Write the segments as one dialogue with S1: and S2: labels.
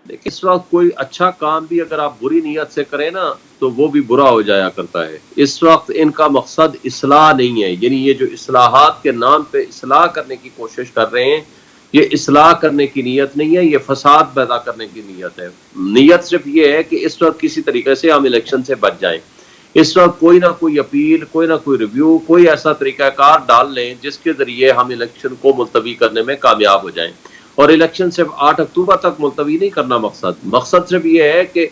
S1: देखिए इस वक्त कोई अच्छा काम भी अगर आप बुरी नीयत से करें ना तो वो भी बुरा हो जाया करता है। इस वक्त इनका मकसद इस्लाह नहीं है, यानी ये जो इस्लाहात के नाम पे इस्लाह करने की कोशिश कर रहे हैं, ये इस्लाह करने की नीयत नहीं है, ये फसाद पैदा करने की नीयत है। नीयत सिर्फ ये है कि इस वक्त किसी तरीके से हम इलेक्शन से बच जाएं। इस वक्त कोई ना कोई अपील, कोई ना कोई रिव्यू, कोई ऐसा तरीकाकार डाल लें जिसके जरिए हम इलेक्शन को मुलतवी करने में कामयाब हो जाएं। और इलेक्शन सिर्फ 8 अक्टूबर तक मुलतवी नहीं करना मकसद सिर्फ ये है कि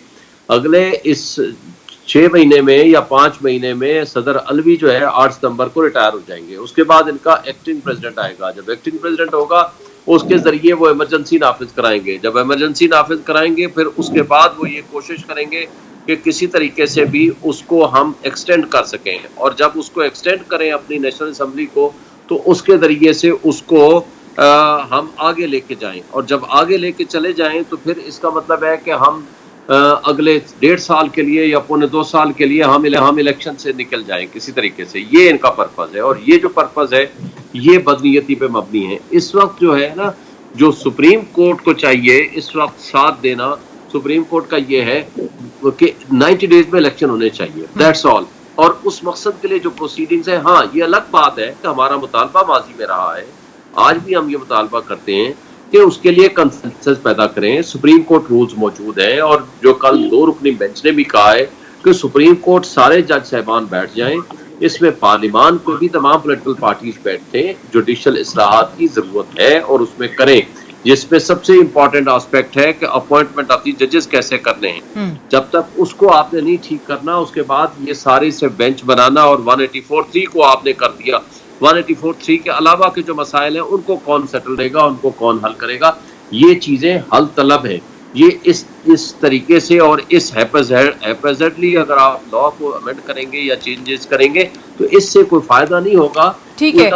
S1: अगले इस 6 महीने में या 5 महीने में सदर अलवी जो है 8 सितंबर को रिटायर हो जाएंगे। उसके बाद इनका एक्टिंग प्रेसिडेंट आएगा। जब एक्टिंग प्रेसिडेंट होगा उसके जरिए वो इमरजेंसी नाफिज कराएंगे। जब इमरजेंसी नाफिज कराएंगे फिर उसके बाद वो ये कोशिश करेंगे कि किसी तरीके से भी उसको हम एक्सटेंड कर सकें, और जब उसको एक्सटेंड करें अपनी नेशनल असम्बली को तो उसके जरिए से उसको हम आगे लेके जाएं। और जब आगे लेके चले जाएं तो फिर इसका मतलब है कि हम अगले 1.5 साल के लिए या 1.25 साल के लिए हम इलेक्शन से निकल जाएं किसी तरीके से। ये इनका पर्पज है, और ये जो पर्पज है ये बदनीयती पे मबनी है। इस वक्त जो है ना, जो सुप्रीम कोर्ट को चाहिए इस वक्त साथ देना, सुप्रीम कोर्ट का ये है कि 90 डेज में इलेक्शन होने चाहिए, दैट्स ऑल। और उस मकसद के लिए जो प्रोसीडिंग्स है, हाँ ये अलग बात है कि हमारा मुतालबा माजी में रहा है, आज भी हम ये मुतालबा करते हैं कि उसके लिए कंसेंसस पैदा करें। सुप्रीम कोर्ट रूल्स मौजूद हैं, और जो कल 2 रुकनी बेंच ने भी कहा है कि सुप्रीम कोर्ट सारे जज साहबान बैठ जाएं, इसमें पार्लियामान को भी तमाम पॉलिटिकल पार्टीज बैठते, जुडिशल इस्लाहात की जरूरत है और उसमें करें, जिसमें सबसे इंपॉर्टेंट एस्पेक्ट है कि अपॉइंटमेंट ऑफ दी जजेस कैसे करने हैं। जब तक उसको आपने नहीं ठीक करना, उसके बाद ये सारे से बेंच बनाना, और 184(3) को आपने कर दिया। 184(3) के अलावा के जो मसाइल हैं उनको कौन सेटल करेगा, उनको कौन हल करेगा, ये चीजें हल तलब है। ये इस तरीके से और इस हैप्पीजेंटली अगर आप लॉ को अमेंड करेंगे या चेंजेस करेंगे तो इससे कोई फायदा नहीं होगा।
S2: ठीक है।